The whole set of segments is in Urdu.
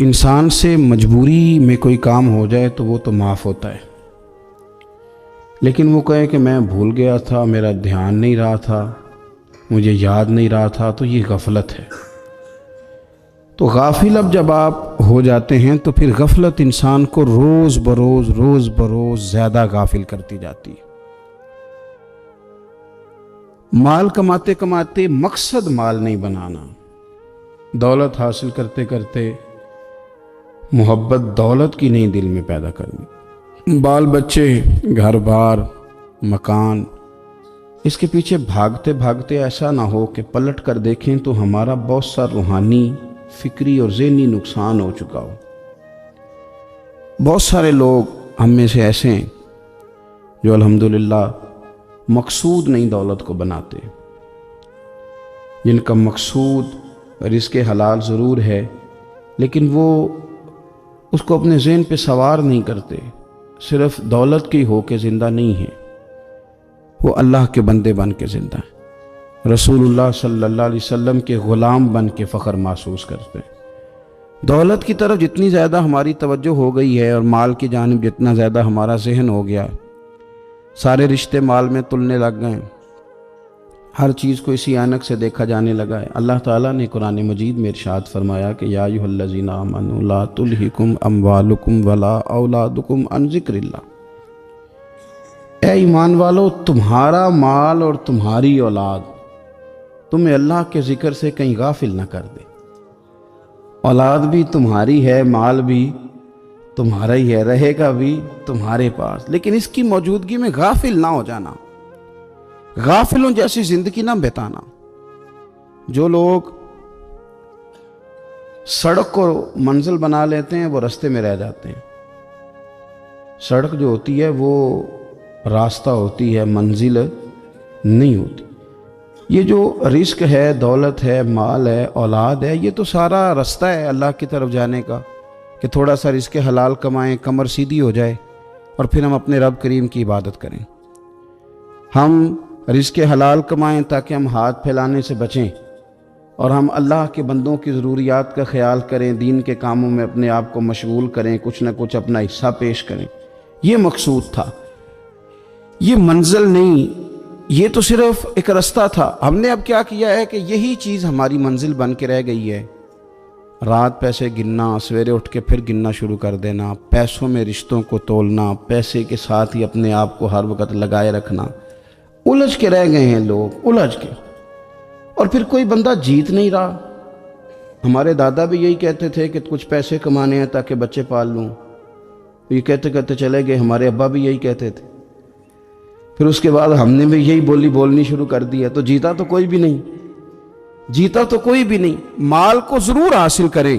انسان سے مجبوری میں کوئی کام ہو جائے تو وہ تو معاف ہوتا ہے، لیکن وہ کہے کہ میں بھول گیا تھا، میرا دھیان نہیں رہا تھا، مجھے یاد نہیں رہا تھا، تو یہ غفلت ہے۔ تو غافل اب جب آپ ہو جاتے ہیں تو پھر غفلت انسان کو روز بروز زیادہ غافل کرتی جاتی ہے۔ مال کماتے کماتے مقصد مال نہیں بنانا، دولت حاصل کرتے کرتے محبت دولت کی نہیں دل میں پیدا کرنی، بال بچے، گھر بار، مکان، اس کے پیچھے بھاگتے بھاگتے ایسا نہ ہو کہ پلٹ کر دیکھیں تو ہمارا بہت سا روحانی، فکری اور ذہنی نقصان ہو چکا ہو۔ بہت سارے لوگ ہم میں سے ایسے ہیں جو الحمدللہ مقصود نہیں دولت کو بناتے، جن کا مقصود رزق حلال ضرور ہے لیکن وہ اس کو اپنے ذہن پہ سوار نہیں کرتے، صرف دولت کی ہو کے زندہ نہیں ہیں، وہ اللہ کے بندے بن کے زندہ ہیں، رسول اللہ صلی اللہ علیہ وسلم کے غلام بن کے فخر محسوس کرتے ہیں۔ دولت کی طرف جتنی زیادہ ہماری توجہ ہو گئی ہے اور مال کی جانب جتنا زیادہ ہمارا ذہن ہو گیا، سارے رشتے مال میں تلنے لگ گئے، ہر چیز کو اسی عینک سے دیکھا جانے لگا ہے۔ اللہ تعالیٰ نے قرآن مجید میں ارشاد فرمایا کہ یا ایھا الذین آمنوا لا تلہکم اموالکم ولا اولادکم عن ذکر اللہ، اے ایمان والو، تمہارا مال اور تمہاری اولاد تمہیں اللہ کے ذکر سے کہیں غافل نہ کر دے۔ اولاد بھی تمہاری ہے، مال بھی تمہارا ہی ہے، رہے گا بھی تمہارے پاس، لیکن اس کی موجودگی میں غافل نہ ہو جانا، غافلوں جیسی زندگی نہ بتانا۔ جو لوگ سڑک کو منزل بنا لیتے ہیں وہ رستے میں رہ جاتے ہیں۔ سڑک جو ہوتی ہے وہ راستہ ہوتی ہے، منزل نہیں ہوتی۔ یہ جو رزق ہے، دولت ہے، مال ہے، اولاد ہے، یہ تو سارا رستہ ہے اللہ کی طرف جانے کا، کہ تھوڑا سا رزق حلال کمائیں، کمر سیدھی ہو جائے اور پھر ہم اپنے رب کریم کی عبادت کریں۔ ہم رزق حلال کمائیں تاکہ ہم ہاتھ پھیلانے سے بچیں اور ہم اللہ کے بندوں کی ضروریات کا خیال کریں، دین کے کاموں میں اپنے آپ کو مشغول کریں، کچھ نہ کچھ اپنا حصہ پیش کریں۔ یہ مقصود تھا، یہ منزل نہیں، یہ تو صرف ایک رستہ تھا۔ ہم نے اب کیا کیا ہے کہ یہی چیز ہماری منزل بن کے رہ گئی ہے۔ رات پیسے گننا، سویرے اٹھ کے پھر گننا شروع کر دینا، پیسوں میں رشتوں کو تولنا، پیسے کے ساتھ ہی اپنے آپ کو ہر وقت لگائے رکھنا، الجھ کے رہ گئے ہیں لوگ، الجھ کے، اور پھر کوئی بندہ جیت نہیں رہا۔ ہمارے دادا بھی یہی کہتے تھے کہ کچھ پیسے کمانے ہیں تاکہ بچے پال لوں، یہ کہتے کہتے چلے گئے۔ ہمارے ابا بھی یہی کہتے تھے، پھر اس کے بعد ہم نے بھی یہی بولنی شروع کر دی ہے، تو جیتا تو کوئی بھی نہیں، جیتا تو کوئی بھی نہیں۔ مال کو ضرور حاصل کریں۔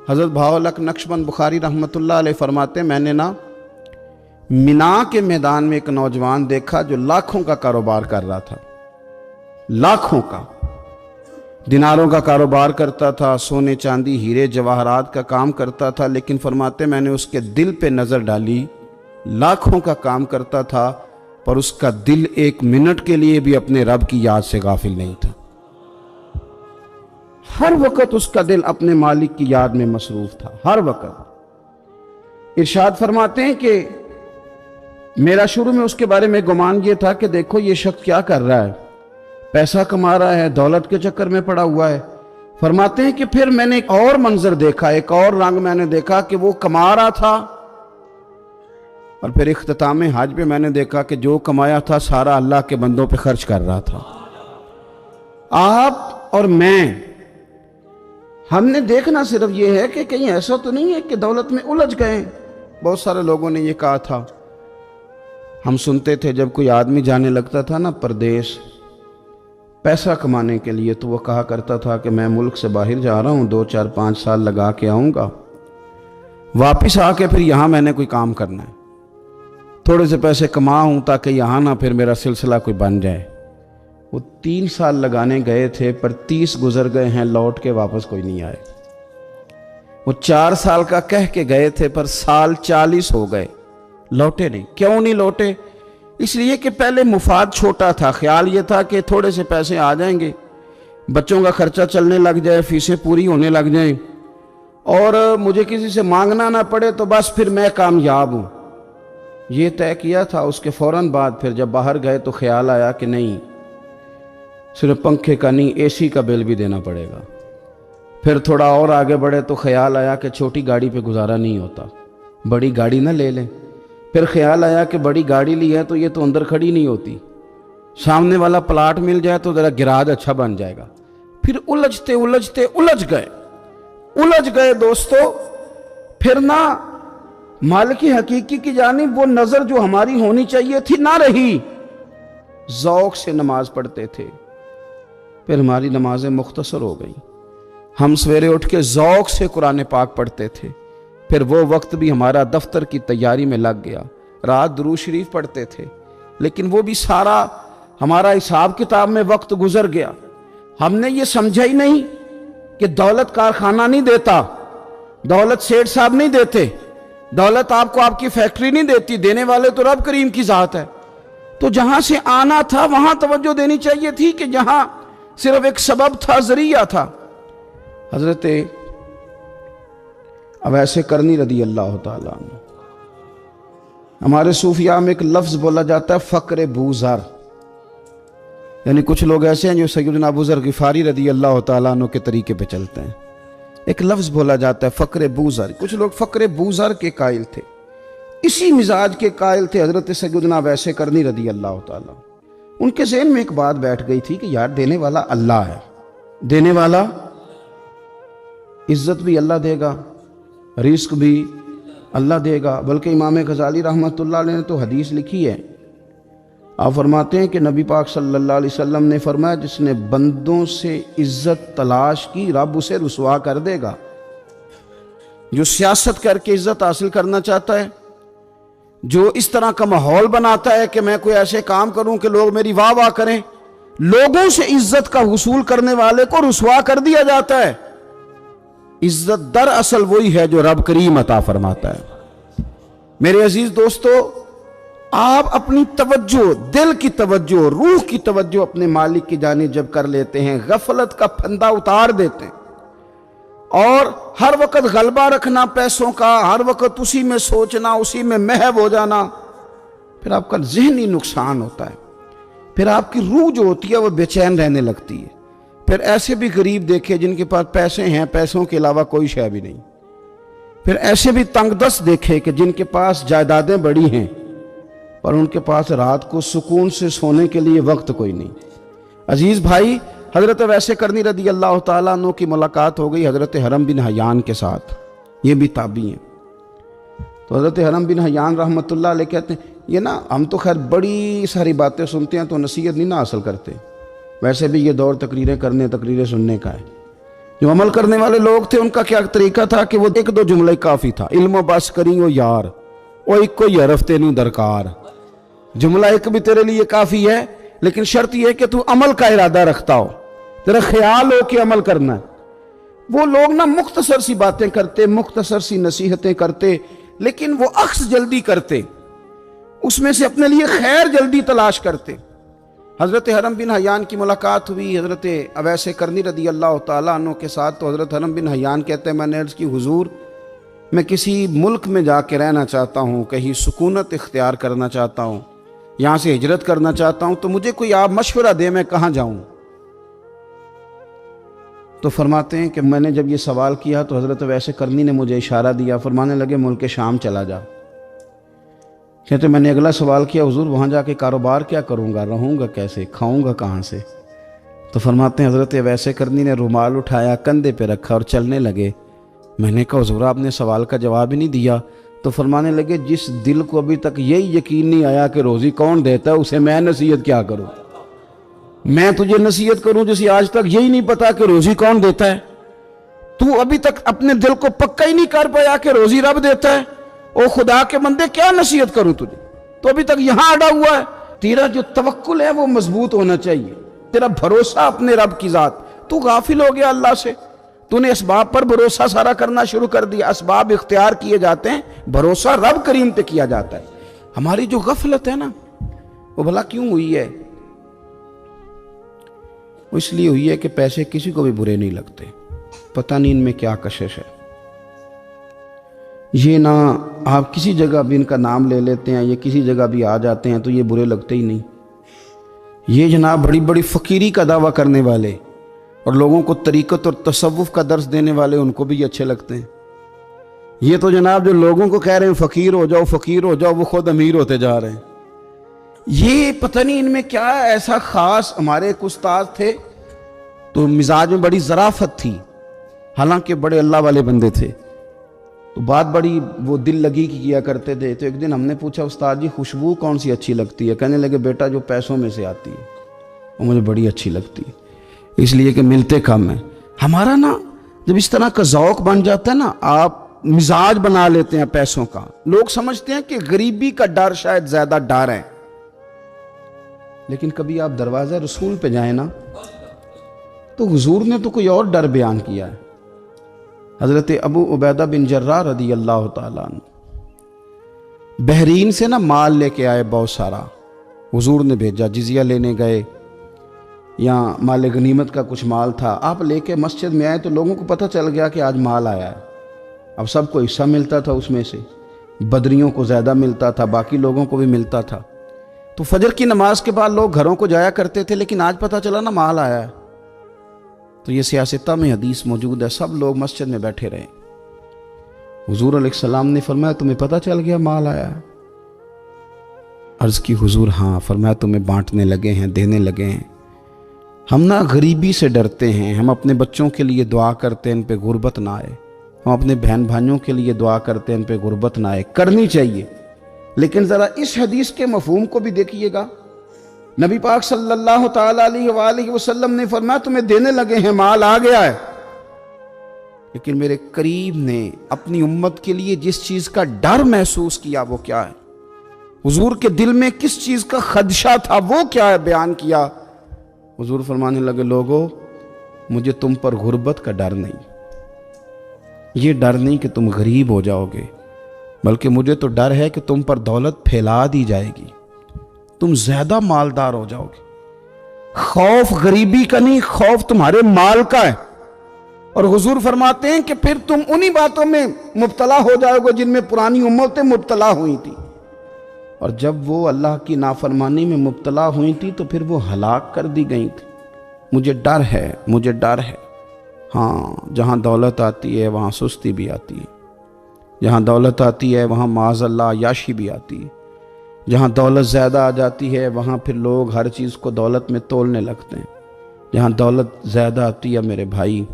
حضرت بہاءالحق نقشبند بخاری رحمۃ اللہ علیہ فرماتے ہیں، میں نے مینا کے میدان میں ایک نوجوان دیکھا جو لاکھوں کا کاروبار کر رہا تھا، لاکھوں کا، دیناروں کا کاروبار کرتا تھا، سونے چاندی ہیرے جواہرات کا کام کرتا تھا، لیکن فرماتے میں نے اس کے دل پہ نظر ڈالی، لاکھوں کا کام کرتا تھا پر اس کا دل ایک منٹ کے لیے بھی اپنے رب کی یاد سے غافل نہیں تھا۔ ہر وقت اس کا دل اپنے مالک کی یاد میں مصروف تھا، ہر وقت۔ ارشاد فرماتے ہیں کہ میرا شروع میں اس کے بارے میں گمان یہ تھا کہ دیکھو یہ شخص کیا کر رہا ہے، پیسہ کما رہا ہے، دولت کے چکر میں پڑا ہوا ہے۔ فرماتے ہیں کہ پھر میں نے ایک اور منظر دیکھا، ایک اور رنگ میں نے دیکھا کہ وہ کما رہا تھا، اور پھر اختتام حج پہ میں نے دیکھا کہ جو کمایا تھا سارا اللہ کے بندوں پہ خرچ کر رہا تھا۔ آپ اور میں، ہم نے دیکھنا صرف یہ ہے کہ کہیں ایسا تو نہیں ہے کہ دولت میں الجھ گئے۔ بہت سارے لوگوں نے یہ کہا تھا، ہم سنتے تھے جب کوئی آدمی جانے لگتا تھا نا پردیس پیسہ کمانے کے لیے، تو وہ کہا کرتا تھا کہ میں ملک سے باہر جا رہا ہوں، 2 4 5 سال لگا کے آؤں گا، واپس آ کے پھر یہاں میں نے کوئی کام کرنا ہے، تھوڑے سے پیسے کماؤں تاکہ یہاں نہ پھر میرا سلسلہ کوئی بن جائے۔ وہ 3 سال لگانے گئے تھے پر 30 گزر گئے ہیں، لوٹ کے واپس کوئی نہیں آئے۔ وہ 4 سال کا کہہ کے گئے تھے پر سال 40 ہو گئے، لوٹے نہیں۔ کیوں نہیں لوٹے؟ اس لیے کہ پہلے مفاد چھوٹا تھا، خیال یہ تھا کہ تھوڑے سے پیسے آ جائیں گے، بچوں کا خرچہ چلنے لگ جائے، فیسیں پوری ہونے لگ جائیں، اور مجھے کسی سے مانگنا نہ پڑے تو بس پھر میں کامیاب ہوں. یہ طے کیا تھا. اس کے فوراً بعد پھر جب باہر گئے تو خیال آیا کہ نہیں، صرف پنکھے کا نہیں، اے سی کا بل بھی دینا پڑے گا. پھر تھوڑا اور آگے بڑھے تو خیال آیا کہ چھوٹی گاڑی پہ گزارا نہیں ہوتا، بڑی گاڑی نہ لے لیں. پھر خیال آیا کہ بڑی گاڑی لی ہے تو یہ تو اندر کھڑی نہیں ہوتی، سامنے والا پلاٹ مل جائے تو ذرا گراج اچھا بن جائے گا. پھر الجھ گئے دوستو. پھر نہ مالک حقیقی کی جانب وہ نظر جو ہماری ہونی چاہیے تھی نہ رہی. ذوق سے نماز پڑھتے تھے، پھر ہماری نمازیں مختصر ہو گئیں. ہم سویرے اٹھ کے ذوق سے قرآن پاک پڑھتے تھے، پھر وہ وقت بھی ہمارا دفتر کی تیاری میں لگ گیا. رات درود شریف پڑھتے تھے، لیکن وہ بھی سارا ہمارا حساب کتاب میں وقت گزر گیا. ہم نے یہ سمجھا ہی نہیں کہ دولت کارخانہ نہیں دیتا، دولت سیٹھ صاحب نہیں دیتے، دولت آپ کو آپ کی فیکٹری نہیں دیتی، دینے والے تو رب کریم کی ذات ہے. تو جہاں سے آنا تھا وہاں توجہ دینی چاہیے تھی کہ جہاں صرف ایک سبب تھا، ذریعہ تھا. حضرت اویس کرنی رضی اللہ تعالیٰ عنہ، ہمارے صوفیاء میں ایک لفظ بولا جاتا ہے فقر بوذر. یعنی کچھ لوگ ایسے ہیں جو سیدنا ابو ذر غفاری رضی اللہ تعالیٰ عنہ کے طریقے پہ چلتے ہیں. ایک لفظ بولا جاتا ہے فقر بوذر. کچھ لوگ فقر بوذر کے قائل تھے، اسی مزاج کے قائل تھے حضرت سیدنا اویس کرنی رضی اللہ تعالیٰ. ان کے ذہن میں ایک بات بیٹھ گئی تھی کہ یار دینے والا اللہ ہے، دینے والا، عزت بھی اللہ دے گا، رزق بھی اللہ دے گا. بلکہ امام غزالی رحمۃ اللہ علیہ نے تو حدیث لکھی ہے. آپ فرماتے ہیں کہ نبی پاک صلی اللہ علیہ وسلم نے فرمایا جس نے بندوں سے عزت تلاش کی رب اسے رسوا کر دے گا. جو سیاست کر کے عزت حاصل کرنا چاہتا ہے، جو اس طرح کا ماحول بناتا ہے کہ میں کوئی ایسے کام کروں کہ لوگ میری واہ واہ کریں، لوگوں سے عزت کا حصول کرنے والے کو رسوا کر دیا جاتا ہے. عزت دراصل وہی ہے جو رب کریم عطا فرماتا ہے. میرے عزیز دوستو، آپ اپنی توجہ، دل کی توجہ، روح کی توجہ اپنے مالک کی جانب جب کر لیتے ہیں، غفلت کا پھندا اتار دیتے ہیں اور ہر وقت غلبہ رکھنا پیسوں کا، ہر وقت اسی میں سوچنا، اسی میں محو ہو جانا، پھر آپ کا ذہنی نقصان ہوتا ہے. پھر آپ کی روح جو ہوتی ہے وہ بے چین رہنے لگتی ہے. پھر ایسے بھی غریب دیکھے جن کے پاس پیسے ہیں، پیسوں کے علاوہ کوئی شے بھی نہیں. پھر ایسے بھی تنگ دست دیکھے کہ جن کے پاس جائیدادیں بڑی ہیں اور ان کے پاس رات کو سکون سے سونے کے لیے وقت کوئی نہیں. عزیز بھائی، حضرت اویس کرنی رضی اللہ تعالیٰ عنہ کی ملاقات ہو گئی حضرت حرم بن حیان کے ساتھ. یہ بھی تابعی ہیں. تو حضرت حرم بن حیان رحمۃ اللہ علیہ کہتے ہیں یہ نا ہم تو خیر بڑی ساری باتیں سنتے ہیں تو نصیحت نہیں نہ حاصل کرتے. ویسے بھی یہ دور تقریریں کرنے، تقریریں سننے کا ہے. جو عمل کرنے والے لوگ تھے ان کا کیا طریقہ تھا کہ وہ ایک دو جملے کافی تھا. علم و بس کری او یار او ایک کوئی حرف تینوں درکار. جملہ ایک بھی تیرے لیے کافی ہے، لیکن شرط یہ کہ تو عمل کا ارادہ رکھتا ہو، تیرا خیال ہو کہ عمل کرنا ہے. وہ لوگ نا مختصر سی باتیں کرتے، مختصر سی نصیحتیں کرتے، لیکن وہ عکس جلدی کرتے، اس میں سے اپنے لیے خیر جلدی تلاش کرتے. حضرت حرم بن حیان کی ملاقات ہوئی حضرت اویس کرنی رضی اللہ تعالیٰ عنہ کے ساتھ. تو حضرت حرم بن حیان کہتے ہیں میں نے عرض کی حضور میں کسی ملک میں جا کے رہنا چاہتا ہوں، کہیں سکونت اختیار کرنا چاہتا ہوں، یہاں سے ہجرت کرنا چاہتا ہوں، تو مجھے کوئی آپ مشورہ دے میں کہاں جاؤں. تو فرماتے ہیں کہ میں نے جب یہ سوال کیا تو حضرت اویس کرنی نے مجھے اشارہ دیا، فرمانے لگے ملک شام چلا جا. کہتے میں نے اگلا سوال کیا حضور وہاں جا کے کاروبار کیا کروں گا، رہوں گا کیسے، کھاؤں گا کہاں سے. تو فرماتے ہیں حضرت اویس کرنی نے رومال اٹھایا، کندھے پہ رکھا اور چلنے لگے. میں نے کہا حضور آپ نے سوال کا جواب ہی نہیں دیا. تو فرمانے لگے جس دل کو ابھی تک یہی یقین نہیں آیا کہ روزی کون دیتا ہے اسے میں نصیحت کیا کروں. میں تجھے نصیحت کروں جسے آج تک یہی نہیں پتا کہ روزی کون دیتا ہے. تو ابھی تک اپنے دل کو پکا ہی نہیں کر پایا کہ روزی رب دیتا ہے. او خدا کے بندے کیا نصیحت کروں تجھے، تو ابھی تک یہاں اڑا ہوا ہے. تیرا جو توکل ہے وہ مضبوط ہونا چاہیے، تیرا بھروسہ اپنے رب کی ذات. تو غافل ہو گیا اللہ سے، تو نے اسباب پر بھروسہ سارا کرنا شروع کر دیا. اسباب اختیار کیے جاتے ہیں، بھروسہ رب کریم پہ کیا جاتا ہے. ہماری جو غفلت ہے نا وہ بھلا کیوں ہوئی ہے؟ وہ اس لیے ہوئی ہے کہ پیسے کسی کو بھی برے نہیں لگتے. پتہ نہیں ان میں کیا کشش ہے. یہ نہ آپ کسی جگہ بھی ان کا نام لے لیتے ہیں یا کسی جگہ بھی آ جاتے ہیں تو یہ برے لگتے ہی نہیں. یہ جناب بڑی بڑی فقیری کا دعویٰ کرنے والے اور لوگوں کو طریقت اور تصوف کا درس دینے والے، ان کو بھی اچھے لگتے ہیں. یہ تو جناب جو لوگوں کو کہہ رہے ہیں فقیر ہو جاؤ فقیر ہو جاؤ، وہ خود امیر ہوتے جا رہے ہیں. یہ پتہ نہیں ان میں کیا ایسا خاص. ہمارے ایک استاد تھے تو مزاج میں بڑی ظرافت تھی، حالانکہ بڑے اللہ والے بندے تھے، تو بات بڑی وہ دل لگی کی کیا کرتے تھے. تو ایک دن ہم نے پوچھا استاد جی خوشبو کون سی اچھی لگتی ہے؟ کہنے لگے بیٹا جو پیسوں میں سے آتی ہے وہ مجھے بڑی اچھی لگتی ہے، اس لیے کہ ملتے کم ہیں. ہمارا نا جب اس طرح کا ذوق بن جاتا ہے نا، آپ مزاج بنا لیتے ہیں پیسوں کا. لوگ سمجھتے ہیں کہ غریبی کا ڈر شاید زیادہ ڈر ہے، لیکن کبھی آپ دروازہ رسول پہ جائیں نا تو حضور نے تو کوئی اور ڈر بیان کیا ہے. حضرت ابو عبیدہ بن جراح رضی اللہ تعالیٰ عنہ بحرین سے نا مال لے کے آئے بہت سارا. حضور نے بھیجا، جزیہ لینے گئے یا مال غنیمت کا کچھ مال تھا، آپ لے کے مسجد میں آئے تو لوگوں کو پتہ چل گیا کہ آج مال آیا ہے. اب سب کو حصہ ملتا تھا، اس میں سے بدریوں کو زیادہ ملتا تھا، باقی لوگوں کو بھی ملتا تھا. تو فجر کی نماز کے بعد لوگ گھروں کو جایا کرتے تھے، لیکن آج پتہ چلا نا مال آیا ہے. تو یہ سیاستہ میں حدیث موجود ہے، سب لوگ مسجد میں بیٹھے رہے. حضور علیہ السلام نے فرمایا تمہیں پتہ چل گیا مال آیا ہے؟ عرض کی حضور ہاں. فرمایا تمہیں بانٹنے لگے ہیں، دینے لگے ہیں. ہم نا غریبی سے ڈرتے ہیں، ہم اپنے بچوں کے لیے دعا کرتے ہیں ان پہ غربت نہ آئے، ہم اپنے بہن بھائیوں کے لیے دعا کرتے ہیں ان پہ غربت نہ آئے. کرنی چاہیے، لیکن ذرا اس حدیث کے مفہوم کو بھی دیکھیے گا. نبی پاک صلی اللہ تعالیٰ علیہ وآلہ وسلم نے فرمایا تمہیں دینے لگے ہیں، مال آ گیا ہے. لیکن میرے قریب نے اپنی امت کے لیے جس چیز کا ڈر محسوس کیا وہ کیا ہے، حضور کے دل میں کس چیز کا خدشہ تھا وہ کیا ہے بیان کیا. حضور فرمانے لگے لوگو مجھے تم پر غربت کا ڈر نہیں، یہ ڈر نہیں کہ تم غریب ہو جاؤ گے، بلکہ مجھے تو ڈر ہے کہ تم پر دولت پھیلا دی جائے گی، تم زیادہ مالدار ہو جاؤ گے. خوف غریبی کا نہیں، خوف تمہارے مال کا ہے. اور حضور فرماتے ہیں کہ پھر تم انہی باتوں میں مبتلا ہو جاؤ گے جن میں پرانی امتیں مبتلا ہوئی تھی، اور جب وہ اللہ کی نافرمانی میں مبتلا ہوئی تھی تو پھر وہ ہلاک کر دی گئی تھی. مجھے ڈر ہے، مجھے ڈر ہے. ہاں جہاں دولت آتی ہے وہاں سستی بھی آتی ہے، جہاں دولت آتی ہے وہاں معاذ اللہ عیاشی بھی آتی ہے، جہاں دولت زیادہ آ جاتی ہے وہاں پھر لوگ ہر چیز کو دولت میں تولنے لگتے ہیں. جہاں دولت زیادہ آتی ہے میرے بھائی،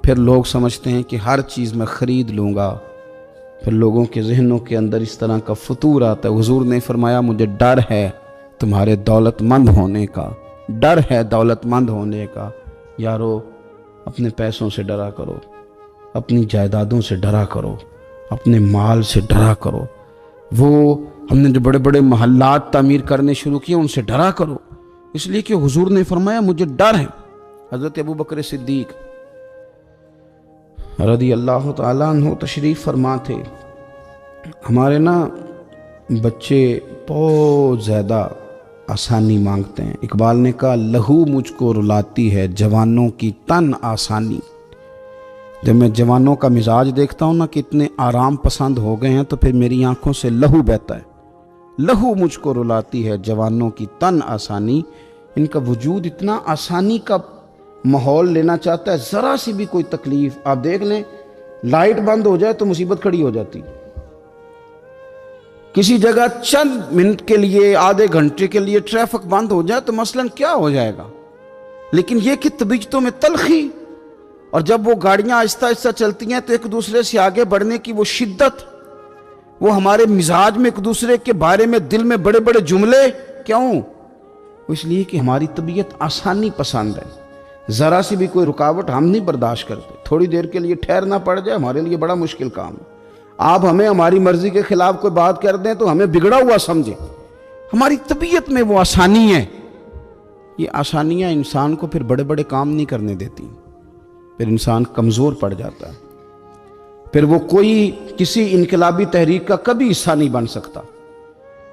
پھر لوگ سمجھتے ہیں کہ ہر چیز میں خرید لوں گا، پھر لوگوں کے ذہنوں کے اندر اس طرح کا فطور آتا ہے. حضور نے فرمایا مجھے ڈر ہے تمہارے دولت مند ہونے کا، ڈر ہے دولت مند ہونے کا. یارو اپنے پیسوں سے ڈرا کرو، اپنی جائیدادوں سے ڈرا کرو، اپنے مال سے ڈرا کرو. وہ ہم نے جو بڑے بڑے محلات تعمیر کرنے شروع کیے ان سے ڈرا کرو، اس لیے کہ حضور نے فرمایا مجھے ڈر ہے. حضرت ابو بکر صدیق رضی اللہ تعالیٰ عنہ تشریف فرما تھے. ہمارے نا بچے بہت زیادہ آسانی مانگتے ہیں. اقبال نے کہا لہو مجھ کو رلاتی ہے جوانوں کی تن آسانی. جب میں جوانوں کا مزاج دیکھتا ہوں نا کہ اتنے آرام پسند ہو گئے ہیں تو پھر میری آنکھوں سے لہو بہتا ہے. لہو مجھ کو رلاتی ہے جوانوں کی تن آسانی. ان کا وجود اتنا آسانی کا ماحول لینا چاہتا ہے، ذرا سی بھی کوئی تکلیف آپ دیکھ لیں، لائٹ بند ہو جائے تو مصیبت کھڑی ہو جاتی. کسی جگہ چند منٹ کے لیے، آدھے گھنٹے کے لیے ٹریفک بند ہو جائے تو مثلاً کیا ہو جائے گا. لیکن یہ کہ طبیعتوں میں تلخی، اور جب وہ گاڑیاں آہستہ آہستہ چلتی ہیں تو ایک دوسرے سے آگے بڑھنے کی وہ شدت، وہ ہمارے مزاج میں ایک دوسرے کے بارے میں دل میں بڑے بڑے جملے. کیوں؟ اس لیے کہ ہماری طبیعت آسانی پسند ہے. ذرا سی بھی کوئی رکاوٹ ہم نہیں برداشت کرتے. تھوڑی دیر کے لیے ٹھہرنا پڑ جائے ہمارے لیے بڑا مشکل کام ہے. آپ ہمیں ہماری مرضی کے خلاف کوئی بات کر دیں تو ہمیں بگڑا ہوا سمجھیں. ہماری طبیعت میں وہ آسانی ہے. یہ آسانیاں انسان کو پھر بڑے بڑے کام نہیں کرنے دیتی، پھر انسان کمزور پڑ جاتا ہے. پھر وہ کوئی کسی انقلابی تحریک کا کبھی حصہ نہیں بن سکتا.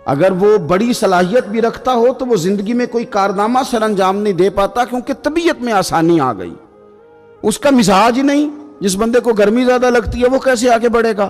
اگر وہ بڑی صلاحیت بھی رکھتا ہو تو وہ زندگی میں کوئی کارنامہ سر انجام نہیں دے پاتا، کیونکہ طبیعت میں آسانی آ گئی. اس کا مزاج ہی نہیں. جس بندے کو گرمی زیادہ لگتی ہے وہ کیسے آگے بڑھے گا؟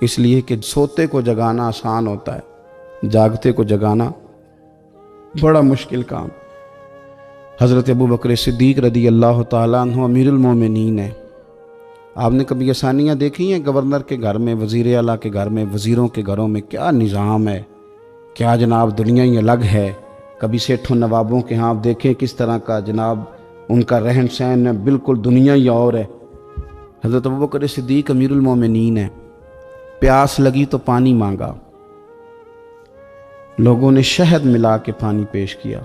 اس لیے کہ سوتے کو جگانا آسان ہوتا ہے، جاگتے کو جگانا بڑا مشکل کام۔ حضرت ابو بکر صدیق رضی اللہ تعالیٰ عنہ امیر المومنین ہے۔ آپ نے کبھی آسانیاں دیکھی ہیں گورنر کے گھر میں، وزیر اعلیٰ کے گھر میں، وزیروں کے گھروں میں کیا نظام ہے، کیا جناب دنیا ہی الگ ہے۔ کبھی سیٹھوں نوابوں کے ہاں آپ دیکھیں کس طرح کا جناب ان کا رہن سہن ہے، بالکل دنیا ہی اور ہے۔ حضرت ابو بکر صدیق امیر المومنین ہے، پیاس لگی تو پانی مانگا، لوگوں نے شہد ملا کے پانی پیش کیا،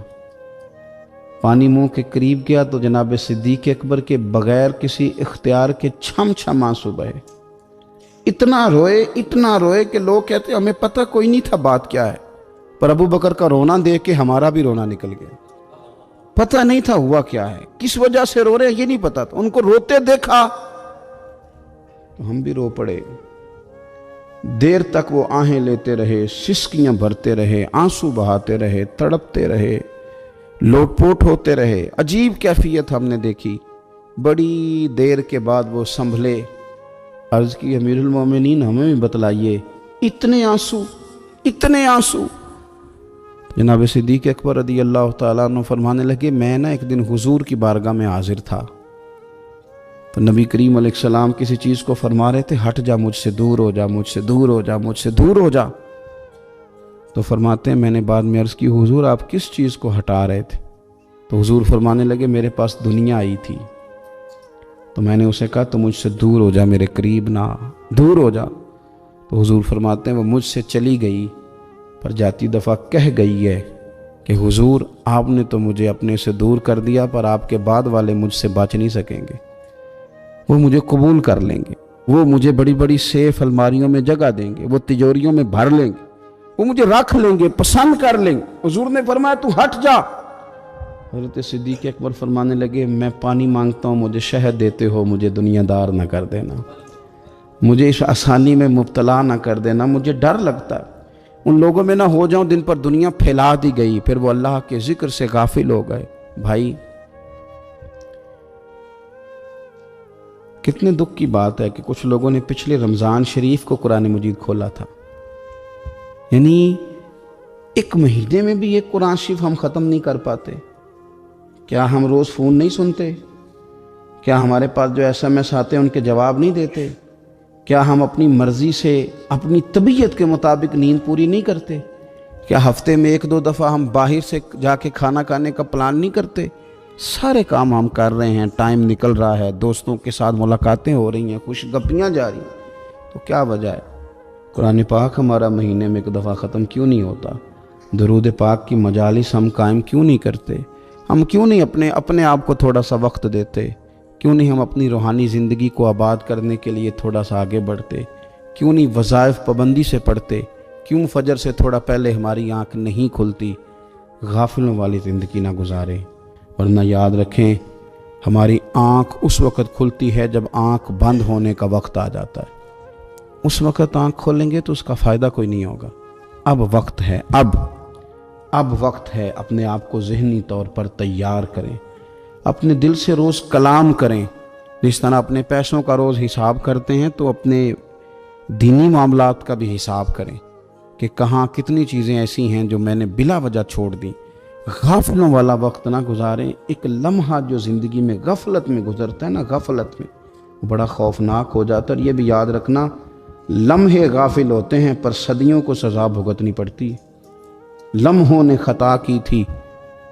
پانی منہ کے قریب گیا تو جناب صدیق اکبر کے بغیر کسی اختیار کے چھم چھم آنسو بہے۔ اتنا روئے کہ لوگ کہتے ہمیں پتہ کوئی نہیں تھا بات کیا ہے، پر ابو بکر کا رونا دیکھ کے ہمارا بھی رونا نکل گیا۔ پتہ نہیں تھا ہوا کیا ہے، کس وجہ سے رو رہے ہیں یہ نہیں پتا تھا، ان کو روتے دیکھا تو ہم بھی رو پڑے۔ دیر تک وہ آہیں لیتے رہے، سسکیاں بھرتے رہے، آنسو بہاتے رہے، تڑپتے رہے، لوٹ پوٹ ہوتے رہے۔ عجیب کیفیت ہم نے دیکھی۔ بڑی دیر کے بعد وہ سنبھلے، عرض کی امیر المومنین ہمیں بھی بتلائیے، اتنے آنسو۔ جناب صدیق اکبر رضی اللہ تعالیٰ عنہ فرمانے لگے میں ایک دن حضور کی بارگاہ میں حاضر تھا تو نبی کریم علیہ السلام کسی چیز کو فرما رہے تھے، ہٹ جا مجھ سے دور ہو جا، مجھ سے دور ہو جا، مجھ سے دور ہو جا۔ تو فرماتے ہیں میں نے بعد میں عرض کی حضور آپ کس چیز کو ہٹا رہے تھے؟ تو حضور فرمانے لگے میرے پاس دنیا آئی تھی، تو میں نے اسے کہا تو مجھ سے دور ہو جا، میرے قریب نہ، دور ہو جا۔ تو حضور فرماتے ہیں وہ مجھ سے چلی گئی، پر جاتی دفعہ کہہ گئی ہے کہ حضور آپ نے تو مجھے اپنے سے دور کر دیا، پر آپ کے بعد والے مجھ سے بچ نہیں سکیں گے، وہ مجھے قبول کر لیں گے، وہ مجھے بڑی بڑی سیف الماریوں میں جگہ دیں گے، وہ تجوریوں میں بھر لیں گے، وہ مجھے رکھ لیں گے، پسند کر لیں گے۔ حضور نے فرمایا تو ہٹ جا۔ حضرت صدیق اکبر فرمانے لگے میں پانی مانگتا ہوں، مجھے شہد دیتے ہو، مجھے دنیا دار نہ کر دینا، مجھے اس آسانی میں مبتلا نہ کر دینا، مجھے ڈر لگتا ہے ان لوگوں میں نہ ہو جاؤں جن پر دنیا پھیلا دی گئی، پھر وہ اللہ کے ذکر سے غافل ہو گئے۔ بھائی کتنے دکھ کی بات ہے کہ کچھ لوگوں نے پچھلے رمضان شریف کو قرآن مجید کھولا تھا، یعنی ایک مہینے میں بھی ایک قرآن شریف ہم ختم نہیں کر پاتے۔ کیا ہم روز فون نہیں سنتے؟ کیا ہمارے پاس جو SMS آتے ہیں ان کے جواب نہیں دیتے؟ کیا ہم اپنی مرضی سے اپنی طبیعت کے مطابق نیند پوری نہیں کرتے؟ کیا ہفتے میں 1-2 دفعہ ہم باہر سے جا کے کھانا کھانے کا پلان نہیں کرتے؟ سارے کام ہم کر رہے ہیں، ٹائم نکل رہا ہے، دوستوں کے ساتھ ملاقاتیں ہو رہی ہیں، خوش گپیاں جاری ہیں، تو کیا وجہ ہے قرآن پاک ہمارا مہینے میں 1 دفعہ ختم کیوں نہیں ہوتا؟ درود پاک کی مجالس ہم قائم کیوں نہیں کرتے؟ ہم کیوں نہیں اپنے آپ کو تھوڑا سا وقت دیتے؟ کیوں نہیں ہم اپنی روحانی زندگی کو آباد کرنے کے لیے تھوڑا سا آگے بڑھتے؟ کیوں نہیں وظائف پابندی سے پڑھتے؟ کیوں فجر سے تھوڑا پہلے ہماری آنکھ نہیں کھلتی؟ غافلوں والی زندگی نہ گزارے، ورنہ یاد رکھیں ہماری آنکھ اس وقت کھلتی ہے جب آنکھ بند ہونے کا وقت آ جاتا ہے۔ اس وقت آنکھ کھولیں گے تو اس کا فائدہ کوئی نہیں ہوگا۔ اب وقت ہے، اب وقت ہے، اپنے آپ کو ذہنی طور پر تیار کریں، اپنے دل سے روز کلام کریں۔ جس طرح اپنے پیسوں کا روز حساب کرتے ہیں تو اپنے دینی معاملات کا بھی حساب کریں کہ کہاں کتنی چیزیں ایسی ہیں جو میں نے بلا وجہ چھوڑ دیں۔ غافلوں والا وقت نہ گزاریں۔ ایک لمحہ جو زندگی میں غفلت میں گزرتا ہے نا، غفلت میں بڑا خوفناک ہو جاتا ہے۔ اور یہ بھی یاد رکھنا لمحے غافل ہوتے ہیں پر صدیوں کو سزا بھگتنی پڑتی ہے۔ لمحوں نے خطا کی تھی،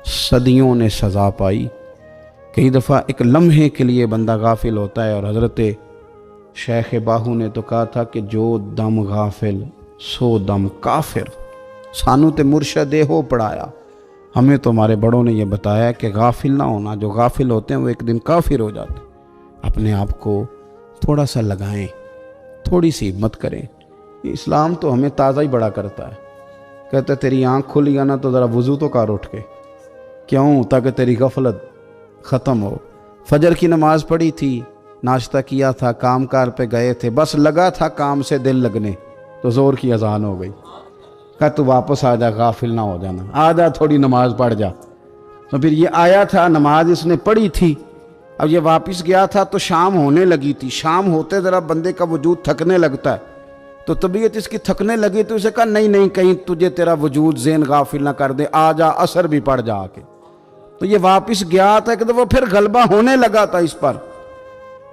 صدیوں نے سزا پائی۔ کئی دفعہ ایک لمحے کے لیے بندہ غافل ہوتا ہے، اور حضرت شیخ باہو نے تو کہا تھا کہ جو دم غافل سو دم کافر۔ سانو تے مرشد ہو پڑھایا، ہمیں تو ہمارے بڑوں نے یہ بتایا کہ غافل نہ ہونا، جو غافل ہوتے ہیں وہ ایک دن کافر ہو جاتے ہیں۔ اپنے آپ کو تھوڑا سا لگائیں، تھوڑی سی ہمت کریں۔ اسلام تو ہمیں تازہ ہی بڑا کرتا ہے، کہتا ہے تیری آنکھ کھل گیا نا تو ذرا وضو تو کر اٹھ کے، کیوں؟ تاکہ تیری غفلت ختم ہو۔ فجر کی نماز پڑھی تھی، ناشتہ کیا تھا، کام کار پہ گئے تھے، بس لگا تھا کام سے دل لگنے تو زور کی اذان ہو گئی، کہا تو واپس آ جا، غافل نہ ہو جانا، آ جا تھوڑی نماز پڑھ جا۔ تو پھر یہ آیا تھا، نماز اس نے پڑھی تھی، اب یہ واپس گیا تھا تو شام ہونے لگی تھی۔ شام ہوتے ذرا بندے کا وجود تھکنے لگتا ہے، تو طبیعت اس کی تھکنے لگی تو اسے کہا نہیں نہیں کہیں تجھے تیرا وجود ذہن غافل نہ کر دے، آ جا اثر بھی پڑ جا کے۔ تو یہ واپس گیا تھا کہ وہ پھر غلبہ ہونے لگا تھا اس پر،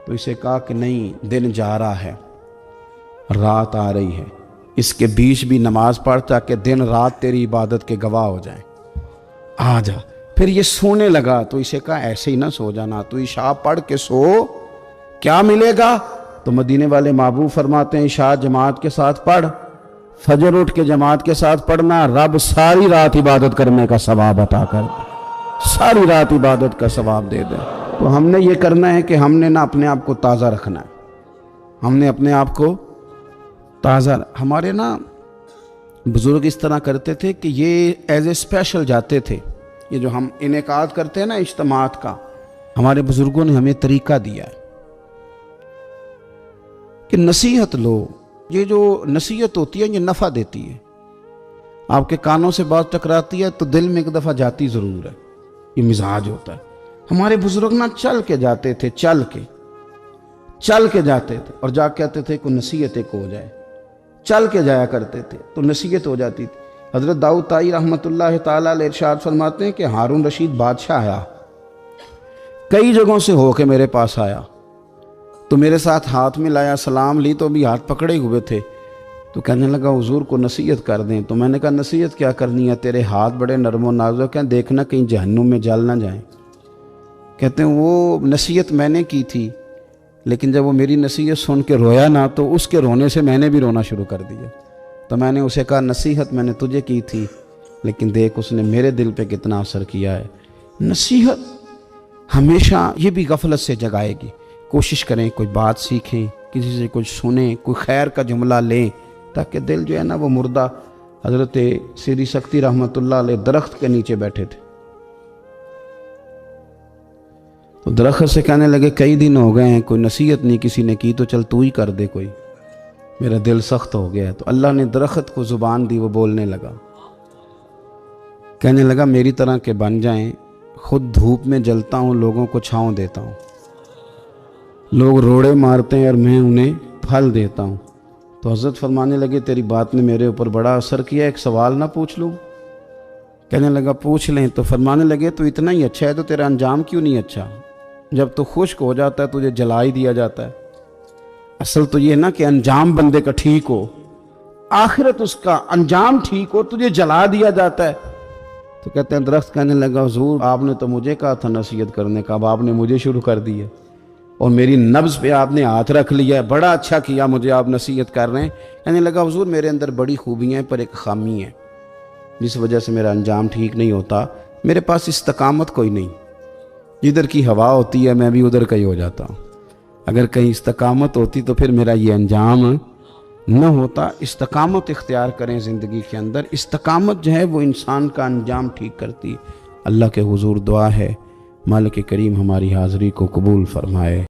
تو اسے کہا کہ نہیں، دن جا رہا ہے، رات آ رہی ہے، اس کے بیچ بھی نماز پڑھ تاکہ دن رات تیری عبادت کے گواہ ہو جائیں، آ جا۔ پھر یہ سونے لگا تو اسے کہا ایسے ہی نہ سو جانا، تو عشاء پڑھ کے سو، کیا ملے گا؟ تو مدینے والے محبوب فرماتے ہیں عشاء جماعت کے ساتھ پڑھ، فجر اٹھ کے جماعت کے ساتھ پڑھنا، رب ساری رات عبادت کرنے کا ثواب عطا کر دے، ساری رات عبادت کا ثواب دے دے۔ تو ہم نے یہ کرنا ہے کہ ہم نے نہ اپنے آپ کو تازہ رکھنا ہے، ہم نے اپنے آپ کو تازہ، ہمارے نا بزرگ اس طرح کرتے تھے کہ یہ ایز اے اسپیشل جاتے تھے، یہ جو ہم انعقاد کرتے ہیں نا اجتماعات کا، ہمارے بزرگوں نے ہمیں طریقہ دیا ہے کہ نصیحت لو، یہ جو نصیحت ہوتی ہے یہ نفع دیتی ہے، آپ کے کانوں سے بات ٹکراتی ہے تو دل میں ایک دفعہ جاتی ضرور ہے، یہ مزاج ہوتا ہے۔ ہمارے بزرگ نہ چل کے جاتے تھے، چل کے جاتے تھے اور جا کہتے تھے کوئی نصیحت ایک ہو جائے، چل کے جایا کرتے تھے تو نصیحت ہو جاتی تھی۔ حضرت داؤد طائی رحمۃ اللہ تعالیٰ علیہ ارشاد فرماتے ہیں کہ ہارون رشید بادشاہ آیا، کئی جگہوں سے ہو کے میرے پاس آیا، تو میرے ساتھ ہاتھ میں لایا، سلام لی تو بھی ہاتھ پکڑے ہوئے تھے، تو کہنے لگا حضور کو نصیحت کر دیں۔ تو میں نے کہا نصیحت کیا کرنی ہے، تیرے ہاتھ بڑے نرم و نازک ہیں، دیکھنا کہیں جہنم میں جل نہ جائیں۔ کہتے ہیں وہ نصیحت میں نے کی تھی، لیکن جب وہ میری نصیحت سن کے رویا نا تو اس کے رونے سے میں نے بھی رونا شروع کر دیا۔ تو میں نے اسے کہا نصیحت میں نے تجھے کی تھی، لیکن دیکھ اس نے میرے دل پہ کتنا اثر کیا ہے۔ نصیحت ہمیشہ یہ بھی غفلت سے جگائے گی، کوشش کریں کوئی بات سیکھیں، کسی سے کچھ سنیں، کوئی خیر کا جملہ لیں، تاکہ دل جو ہے نا وہ مردہ۔ حضرت سیری سکتی رحمۃ اللہ علیہ درخت کے نیچے بیٹھے تھے، تو درخت سے کہنے لگے کئی دن ہو گئے ہیں کوئی نصیحت نہیں کسی نے کی، تو چل تو ہی کر دے کوئی، میرا دل سخت ہو گیا ہے۔ تو اللہ نے درخت کو زبان دی، وہ بولنے لگا، کہنے لگا میری طرح کے بن جائیں، خود دھوپ میں جلتا ہوں، لوگوں کو چھاؤں دیتا ہوں، لوگ روڑے مارتے ہیں اور میں انہیں پھل دیتا ہوں۔ تو حضرت فرمانے لگے تیری بات نے میرے اوپر بڑا اثر کیا، ایک سوال نہ پوچھ لوں؟ کہنے لگا پوچھ لیں۔ تو فرمانے لگے تو اتنا ہی اچھا ہے تو تیرا انجام کیوں نہیں اچھا؟ جب تو خشک ہو جاتا ہے تجھے جلا ہی دیا جاتا ہے۔ اصل تو یہ نا کہ انجام بندے کا ٹھیک ہو، آخرت اس کا انجام ٹھیک ہو، تجھے جلا دیا جاتا ہے۔ تو کہتے ہیں درخت کہنے لگا حضور آپ نے تو مجھے کہا تھا نصیحت کرنے کا، اب آپ نے مجھے شروع کر دی ہے اور میری نبض پہ آپ نے ہاتھ رکھ لیا ہے، بڑا اچھا کیا مجھے آپ نصیحت کر رہے ہیں۔ کہنے لگا حضور میرے اندر بڑی خوبیاں ہیں پر ایک خامی ہے جس وجہ سے میرا انجام ٹھیک نہیں ہوتا، میرے پاس استقامت کوئی نہیں، جدھر کی ہوا ہوتی ہے میں بھی ادھر کا ہی ہو جاتا ہوں، اگر کہیں استقامت ہوتی تو پھر میرا یہ انجام نہ ہوتا۔ استقامت اختیار کریں زندگی کے اندر، استقامت جو ہے وہ انسان کا انجام ٹھیک کرتی ہے۔ اللہ کے حضور دعا ہے مالک کریم ہماری حاضری کو قبول فرمائے۔